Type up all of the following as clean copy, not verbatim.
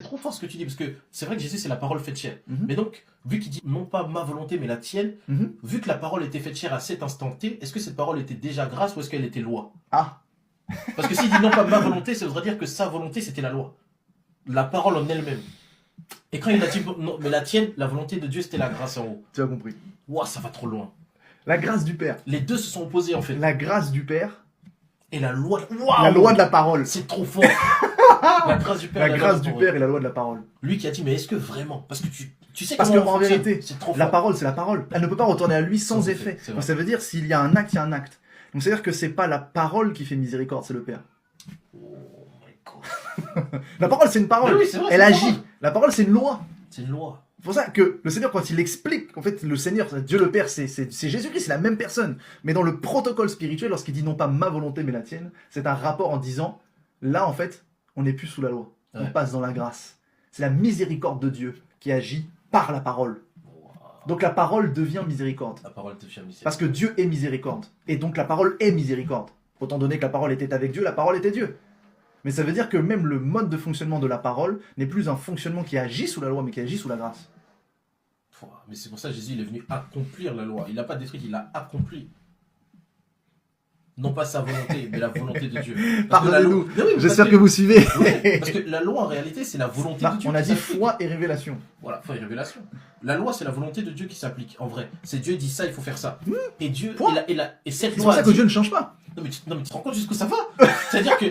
trop fort ce que tu dis, parce que c'est vrai que Jésus, c'est la parole faite chair. Mhm. Mais donc, vu qu'il dit non pas ma volonté, mais la tienne, Mhm. vu que la parole était faite chair à cet instant T, est-ce que cette parole était déjà grâce ou est-ce qu'elle était loi? Ah, Parce que s'il dit non pas ma volonté, ça voudrait dire que sa volonté, c'était la loi. La parole en elle-même. Et quand il a dit non, mais la tienne, la volonté de Dieu, c'était la grâce en haut. tu as compris. Ouah, ça va trop loin. La grâce du Père. Les deux se sont opposés en fait. La grâce du Père, Et la loi. Waouh, la loi de la parole. c'est trop fort. La grâce du Père. La grâce du Père et la loi de la parole. Lui qui a dit, mais est-ce que vraiment? Parce que tu sais Parce comment qu'en on fonctionne. vérité, C'est trop la fort. parole, c'est la parole. Elle ne peut pas retourner à lui sans Sans effet. effet, c'est Donc vrai. ça veut dire, s'il y a un acte, il y a un acte. Donc c'est-à-dire que c'est pas la parole qui fait miséricorde, c'est le Père. Oh my God. La parole, c'est une parole. Mais oui, c'est vrai, Elle c'est une agit. parole. La parole, c'est une loi. C'est une loi. C'est pour ça que le Seigneur, quand il explique, en fait, le Seigneur, Dieu le Père, c'est Jésus-Christ, c'est la même personne. Mais dans le protocole spirituel, lorsqu'il dit non pas ma volonté, mais la tienne, c'est un rapport en disant, là, en fait, on n'est plus sous la loi. On Ouais. passe dans la grâce. C'est la miséricorde de Dieu qui agit par la parole. Donc la parole devient miséricorde. La parole te fait miséricorde. Parce que Dieu est miséricorde. Et donc la parole est miséricorde. Autant donné que la parole était avec Dieu, la parole était Dieu. Mais ça veut dire que même le mode de fonctionnement de la parole n'est plus un fonctionnement qui agit sous la loi, mais qui agit sous la grâce. Mais c'est pour ça que Jésus il est venu accomplir la loi. Il l'a pas détruite, il l'a accompli. Non pas sa volonté, mais la volonté de Dieu. Parce que la Pardonnez-nous. loi- Mais oui, parce J'espère que vous suivez. Oui, parce que la loi en réalité c'est la volonté Bah, de Dieu. on a qui dit s'applique. foi et révélation. Voilà, foi et révélation. La loi c'est la volonté de Dieu qui s'applique en vrai. C'est Dieu dit ça, il faut faire ça. Et Dieu, Point. et cette C'est loi pour ça a que dit- Dieu ne change pas. Non mais tu te rends compte jusqu'où ça va? C'est-à-dire que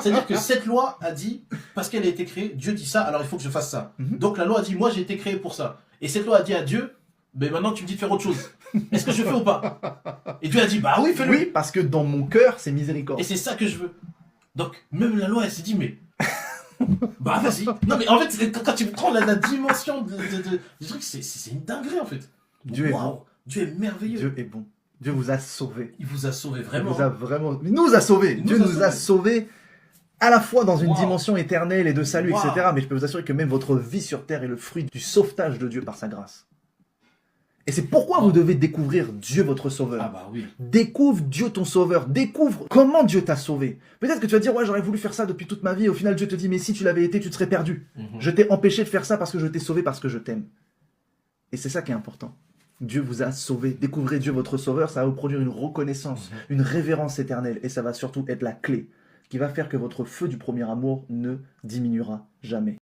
c'est-à-dire que cette loi a dit parce qu'elle a été créée, Dieu dit ça, alors il faut que je fasse ça. Mhm. Donc la loi a dit moi j'ai été créé pour ça. Et cette loi a dit à Dieu, mais maintenant tu me dis de faire autre chose. Est-ce que je fais ou pas? Et Dieu a dit bah oui, fais-le. Oui, parce que dans mon cœur, c'est miséricorde. Et c'est ça que je veux. Donc même la loi elle s'est dit mais bah vas-y. Non mais en fait quand tu prends la dimension du truc c'est une dinguerie en fait. Dieu est Waouh, bon. Dieu est merveilleux. Dieu est bon. Dieu vous a sauvés. Il vous a sauvé Il vraiment. vous a vraiment... Il nous a sauvés. Il Dieu nous a nous a sauvés à la fois dans une Wow. dimension éternelle et de salut, Wow. etc. Mais je peux vous assurer que même votre vie sur terre est le fruit du sauvetage de Dieu par sa grâce. Et c'est pourquoi vous devez découvrir Dieu votre sauveur. Ah bah oui. Découvre Dieu ton sauveur. Découvre comment Dieu t'a sauvé. Peut-être que tu vas dire, ouais, j'aurais voulu faire ça depuis toute ma vie. Au final, Dieu te dit, mais si tu l'avais été, tu te serais perdu. Mhm. Je t'ai empêché de faire ça parce que je t'ai sauvé, parce que je t'aime. Et c'est ça qui est important. Dieu vous a sauvé. Découvrez Dieu votre sauveur, ça va vous produire une reconnaissance, une révérence éternelle. Et ça va surtout être la clé qui va faire que votre feu du premier amour ne diminuera jamais.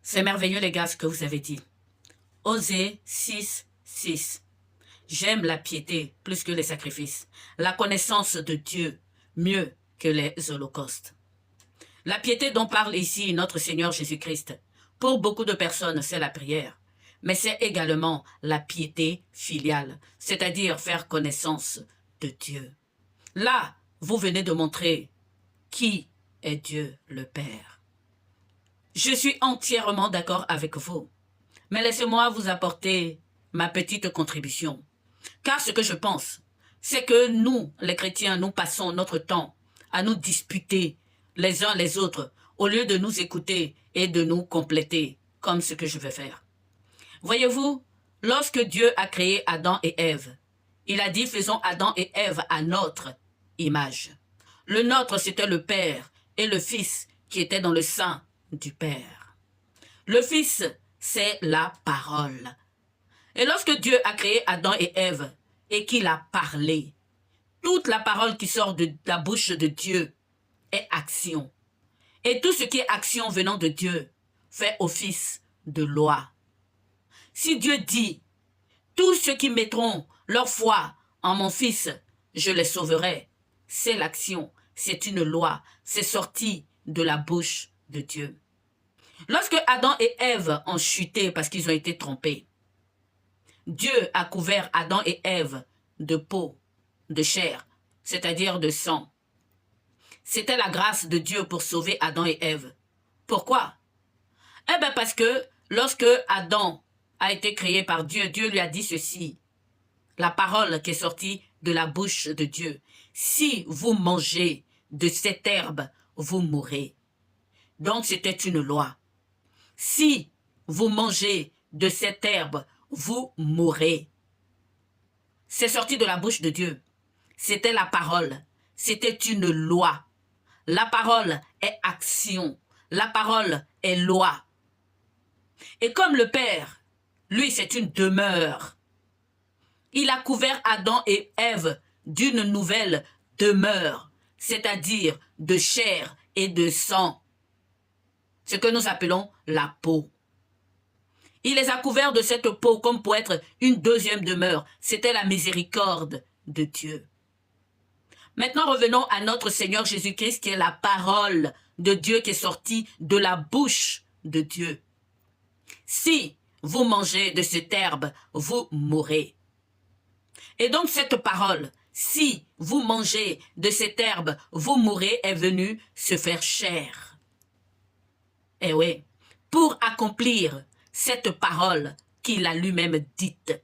C'est merveilleux les gars ce que vous avez dit. Osée 6, 6. J'aime la piété plus que les sacrifices. La connaissance de Dieu mieux que les holocaustes. La piété dont parle ici notre Seigneur Jésus-Christ, pour beaucoup de personnes, c'est la prière. Mais c'est également la piété filiale, c'est-à-dire faire connaissance de Dieu. Là, vous venez de montrer qui est Dieu le Père. Je suis entièrement d'accord avec vous, mais laissez-moi vous apporter ma petite contribution. Car ce que je pense, c'est que nous, les chrétiens, nous passons notre temps à nous disputer les uns les autres au lieu de nous écouter et de nous compléter, comme ce que je vais faire. Voyez-vous, lorsque Dieu a créé Adam et Ève, il a dit faisons Adam et Ève à notre image. Le nôtre, c'était le Père et le Fils qui était dans le sein du Père. Le Fils, c'est la parole. Et lorsque Dieu a créé Adam et Ève et qu'il a parlé, toute la parole qui sort de la bouche de Dieu est action. Et tout ce qui est action venant de Dieu fait office de loi. Si Dieu dit, tous ceux qui mettront leur foi en mon Fils, je les sauverai, c'est l'action, c'est une loi, c'est sorti de la bouche de Dieu. Lorsque Adam et Ève ont chuté parce qu'ils ont été trompés, Dieu a couvert Adam et Ève de peau, de chair, c'est-à-dire de sang. C'était la grâce de Dieu pour sauver Adam et Ève. Pourquoi? Eh bien parce que lorsque Adam a été créé par Dieu, Dieu lui a dit ceci. La parole qui est sortie de la bouche de Dieu. Si vous mangez de cette herbe, vous mourrez. Donc c'était une loi. Si vous mangez de cette herbe, vous mourrez. C'est sorti de la bouche de Dieu. C'était la parole. C'était une loi. La parole est action. La parole est loi. Et comme le Père, lui, c'est une demeure. Il a couvert Adam et Ève d'une nouvelle demeure, c'est-à-dire de chair et de sang, ce que nous appelons la peau. Il les a couverts de cette peau comme pour être une deuxième demeure. C'était la miséricorde de Dieu. Maintenant, revenons à notre Seigneur Jésus-Christ qui est la parole de Dieu qui est sortie de la bouche de Dieu. Si vous mangez de cette herbe, vous mourrez. Et donc cette parole, si vous mangez de cette herbe, vous mourrez, est venue se faire chair. Eh oui, pour accomplir cette parole qu'il a lui-même dite.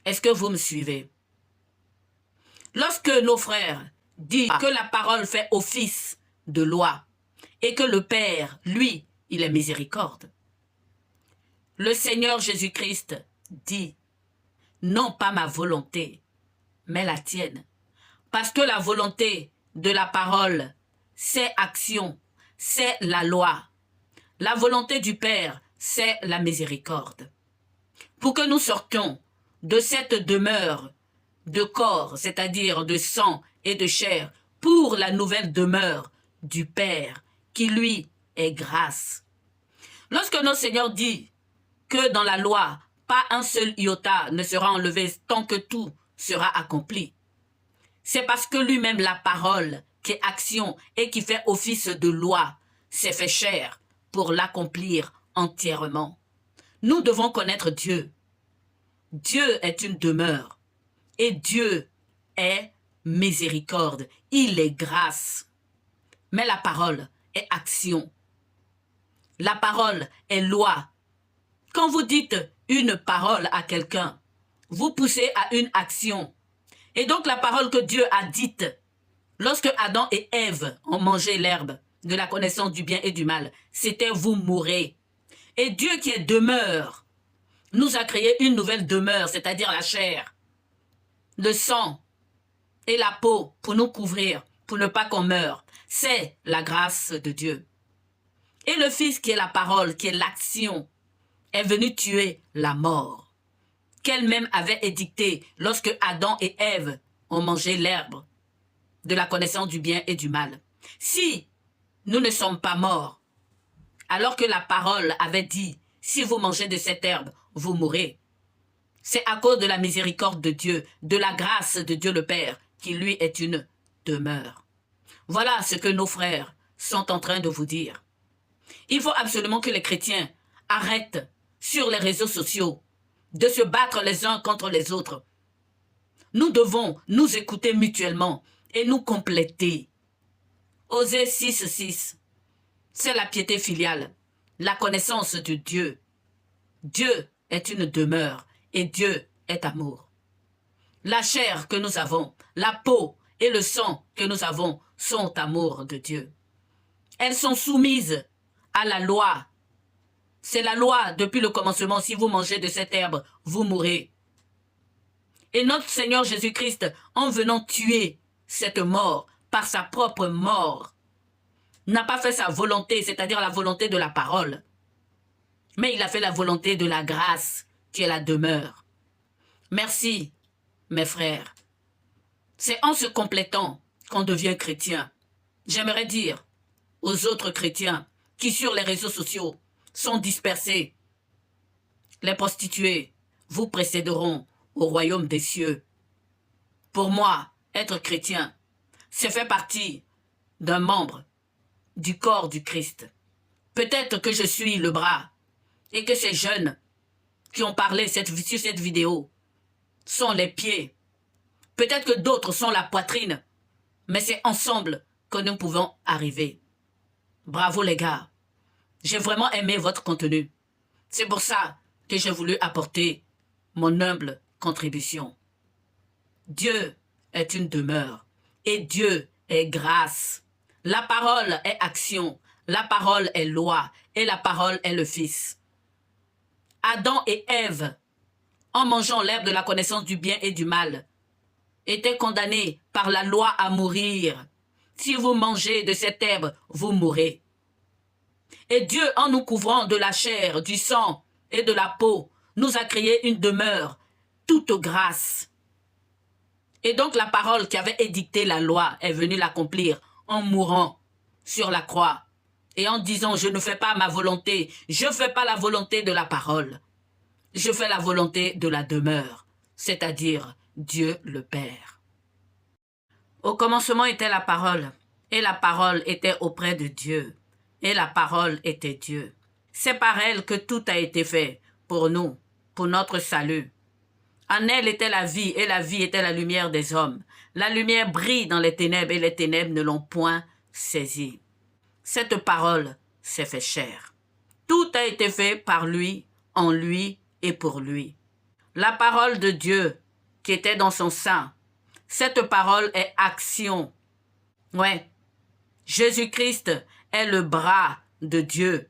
Est-ce que vous me suivez? Lorsque nos frères disent que la parole fait office de loi et que le Père, lui, il est miséricorde, le Seigneur Jésus-Christ dit, non pas ma volonté, mais la tienne. Parce que la volonté de la parole, c'est action, c'est la loi. La volonté du Père, c'est la miséricorde. Pour que nous sortions de cette demeure de corps, c'est-à-dire de sang et de chair, pour la nouvelle demeure du Père, qui lui est grâce. Lorsque notre Seigneur dit que dans la loi, pas un seul iota ne sera enlevé tant que tout sera accompli, c'est parce que lui-même la parole, qui est action et qui fait office de loi, s'est fait chair pour l'accomplir entièrement. Nous devons connaître Dieu. Dieu est une demeure et Dieu est miséricorde. Il est grâce. Mais la parole est action. La parole est loi. Quand vous dites une parole à quelqu'un, vous poussez à une action. Et donc la parole que Dieu a dite, lorsque Adam et Ève ont mangé l'herbe de la connaissance du bien et du mal, c'était vous mourrez. Et Dieu qui est demeure, nous a créé une nouvelle demeure, c'est-à-dire la chair, le sang et la peau pour nous couvrir, pour ne pas qu'on meure. C'est la grâce de Dieu. Et le Fils qui est la parole, qui est l'action, est venu tuer la mort, qu'elle-même avait édictée lorsque Adam et Ève ont mangé l'herbe de la connaissance du bien et du mal. Si nous ne sommes pas morts, alors que la parole avait dit, si vous mangez de cette herbe, vous mourrez. C'est à cause de la miséricorde de Dieu, de la grâce de Dieu le Père, qui lui est une demeure. Voilà ce que nos frères sont en train de vous dire. Il faut absolument que les chrétiens arrêtent sur les réseaux sociaux de se battre les uns contre les autres. Nous devons nous écouter mutuellement et nous compléter. Osée 6:6. C'est la piété filiale, la connaissance de Dieu. Dieu est une demeure et Dieu est amour. La chair que nous avons, la peau et le sang que nous avons sont amour de Dieu. Elles sont soumises à la loi. C'est la loi depuis le commencement. Si vous mangez de cette herbe, vous mourrez. Et notre Seigneur Jésus-Christ, en venant tuer cette mort par sa propre mort, n'a pas fait sa volonté, c'est-à-dire la volonté de la parole, mais il a fait la volonté de la grâce qui est la demeure. Merci, mes frères. C'est en se complétant qu'on devient chrétien. J'aimerais dire aux autres chrétiens qui sur les réseaux sociaux sont dispersés, les prostituées vous précéderont au royaume des cieux. Pour moi, être chrétien, c'est faire partie d'un membre du corps du Christ. Peut-être que je suis le bras et que ces jeunes qui ont parlé sur cette vidéo sont les pieds. Peut-être que d'autres sont la poitrine, mais c'est ensemble que nous pouvons arriver. Bravo les gars. J'ai vraiment aimé votre contenu. C'est pour ça que j'ai voulu apporter mon humble contribution. Dieu est une demeure et Dieu est grâce. La parole est action, la parole est loi et la parole est le Fils. Adam et Ève, en mangeant l'herbe de la connaissance du bien et du mal, étaient condamnés par la loi à mourir. Si vous mangez de cette herbe, vous mourrez. Et Dieu, en nous couvrant de la chair, du sang et de la peau, nous a créé une demeure, toute grâce. Et donc la parole qui avait édicté la loi est venue l'accomplir en mourant sur la croix et en disant « Je ne fais pas ma volonté, je ne fais pas la volonté de la parole, je fais la volonté de la demeure, c'est-à-dire Dieu le Père. » Au commencement était la parole, et la parole était auprès de Dieu, et la parole était Dieu. C'est par elle que tout a été fait pour nous, pour notre salut. En elle était la vie, et la vie était la lumière des hommes. La lumière brille dans les ténèbres, et les ténèbres ne l'ont point saisie. Cette parole s'est fait chair. Tout a été fait par lui, en lui et pour lui. La parole de Dieu qui était dans son sein, cette parole est action. Ouais, Jésus-Christ est le bras de Dieu.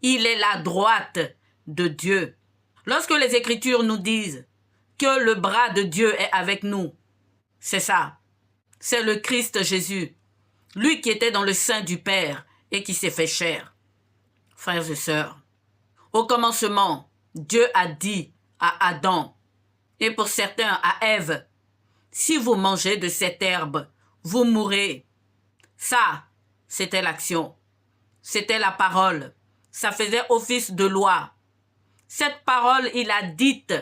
Il est la droite de Dieu. Lorsque les Écritures nous disent que le bras de Dieu est avec nous, c'est ça. C'est le Christ Jésus, lui qui était dans le sein du Père et qui s'est fait chair. Frères et sœurs, au commencement, Dieu a dit à Adam, et pour certains à Ève, si vous mangez de cette herbe, vous mourrez. Ça, c'était l'action. C'était la parole. Ça faisait office de loi. Cette parole, il a dite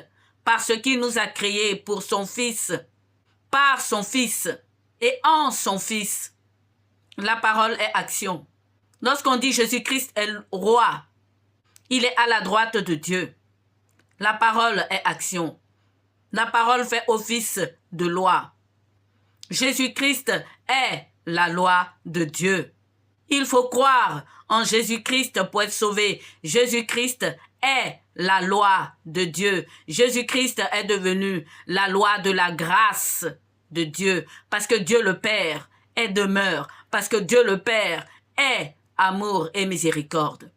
parce qu'il nous a créés pour son Fils, par son Fils et en son Fils. La parole est action. Lorsqu'on dit Jésus-Christ est le roi, il est à la droite de Dieu. La parole est action. La parole fait office de loi. Jésus-Christ est la loi de Dieu. Il faut croire en Jésus-Christ pour être sauvé. Jésus-Christ est la loi de Dieu. Jésus-Christ est devenu la loi de la grâce de Dieu. Parce que Dieu le Père est demeure. Parce que Dieu le Père est amour et miséricorde.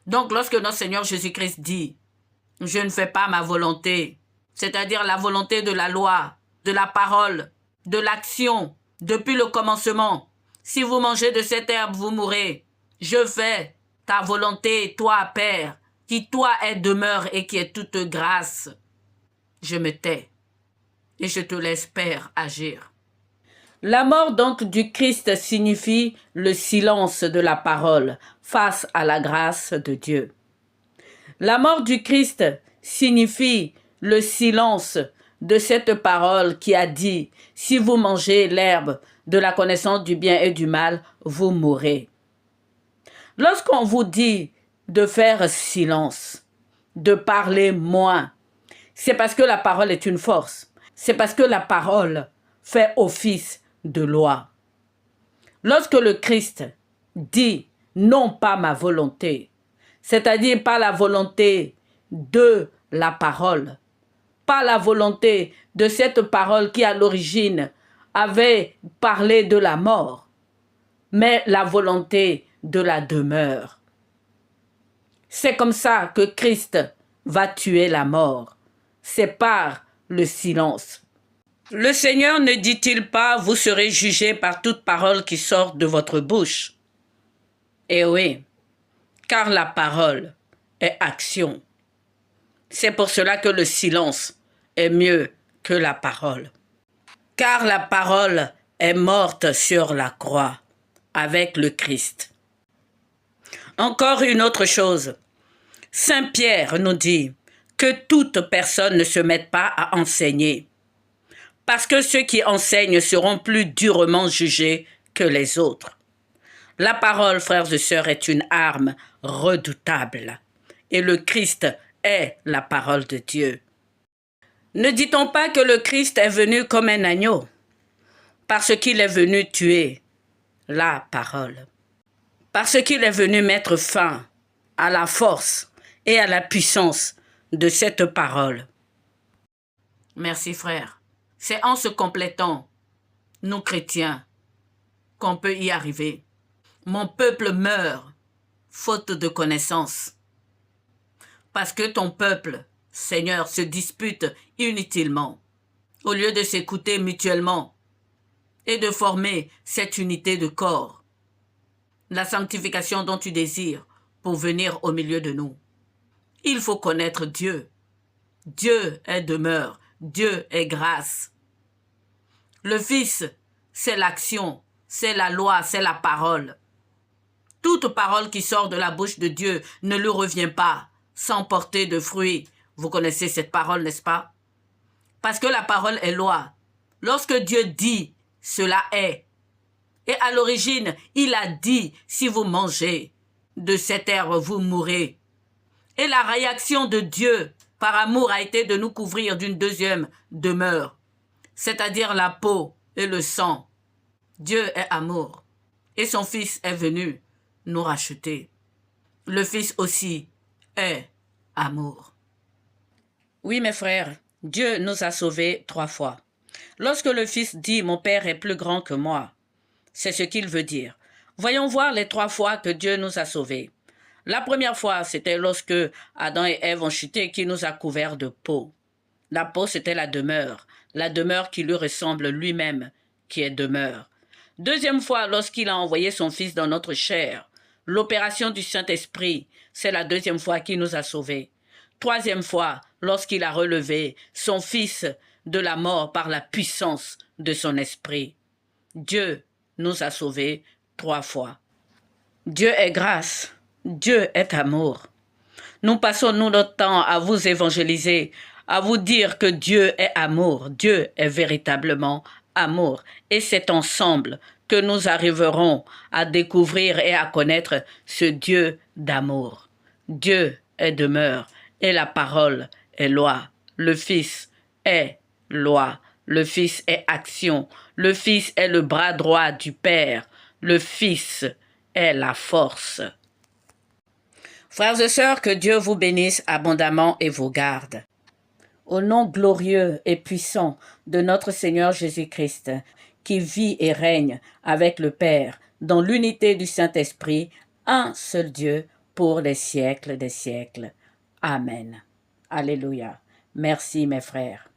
Donc lorsque notre Seigneur Jésus-Christ dit « Je ne fais pas ma volonté », c'est-à-dire la volonté de la loi, de la parole, de l'action, depuis le commencement. Si vous mangez de cette herbe, vous mourrez. Je fais ta volonté, toi, Père, qui toi est demeure et qui est toute grâce. Je me tais et je te laisse, Père, agir. La mort donc du Christ signifie le silence de la parole face à la grâce de Dieu. La mort du Christ signifie le silence de cette parole qui a dit « Si vous mangez l'herbe de la connaissance du bien et du mal, vous mourrez. » Lorsqu'on vous dit de faire silence, de parler moins, c'est parce que la parole est une force. C'est parce que la parole fait office de loi. Lorsque le Christ dit « Non pas ma volonté », c'est-à-dire pas la volonté de la parole, pas la volonté de cette parole qui à l'origine avait parlé de la mort, mais la volonté de la demeure. C'est comme ça que Christ va tuer la mort. C'est par le silence. Le Seigneur ne dit-il pas « Vous serez jugés par toute parole qui sort de votre bouche » ? Eh oui, car la parole est action. C'est pour cela que le silence est mieux que la parole. Car la parole est morte sur la croix avec le Christ. Encore une autre chose. Saint Pierre nous dit que toute personne ne se mette pas à enseigner, parce que ceux qui enseignent seront plus durement jugés que les autres. La parole, frères et sœurs, est une arme redoutable, et le Christ est la parole de Dieu. Ne dit-on pas que le Christ est venu comme un agneau, parce qu'il est venu tuer la parole, parce qu'il est venu mettre fin à la force et à la puissance de cette parole. Merci frère. C'est en se complétant, nous chrétiens, qu'on peut y arriver. Mon peuple meurt, faute de connaissance. Parce que ton peuple, Seigneur, se dispute inutilement, au lieu de s'écouter mutuellement et de former cette unité de corps. la sanctification dont tu désires pour venir au milieu de nous. Il faut connaître Dieu. Dieu est demeure, Dieu est grâce. Le Fils, c'est l'action, c'est la loi, c'est la parole. Toute parole qui sort de la bouche de Dieu ne lui revient pas sans porter de fruits. Vous connaissez cette parole, n'est-ce pas? Parce que la parole est loi. Lorsque Dieu dit, cela est. Et à l'origine, il a dit, si vous mangez de cette herbe, vous mourrez. Et la réaction de Dieu, par amour, a été de nous couvrir d'une deuxième demeure, c'est-à-dire la peau et le sang. Dieu est amour, et son Fils est venu nous racheter. Le Fils aussi est amour. Oui, mes frères, Dieu nous a sauvés 3 fois. Lorsque le Fils dit « Mon Père est plus grand que moi », c'est ce qu'il veut dire. Voyons voir les 3 fois que Dieu nous a sauvés. La première fois, c'était lorsque Adam et Ève ont chuté, qui nous a couverts de peau. La peau, c'était la demeure qui lui ressemble lui-même, qui est demeure. Deuxième fois, lorsqu'il a envoyé son Fils dans notre chair. L'opération du Saint-Esprit, c'est la deuxième fois qu'il nous a sauvés. Troisième fois, lorsqu'il a relevé son Fils de la mort par la puissance de son esprit. Dieu nous a sauvés 3 fois. Dieu est grâce, Dieu est amour. Nous passons notre temps à vous évangéliser, à vous dire que Dieu est amour, Dieu est véritablement amour. Et c'est ensemble que nous arriverons à découvrir et à connaître ce Dieu d'amour. Dieu est demeure et la parole est loi. Le Fils est loi. Le Fils est action. Le Fils est le bras droit du Père. Le Fils est la force. Frères et sœurs, que Dieu vous bénisse abondamment et vous garde. Au nom glorieux et puissant de notre Seigneur Jésus-Christ, qui vit et règne avec le Père dans l'unité du Saint-Esprit, un seul Dieu pour les siècles des siècles. Amen. Alléluia. Merci mes frères.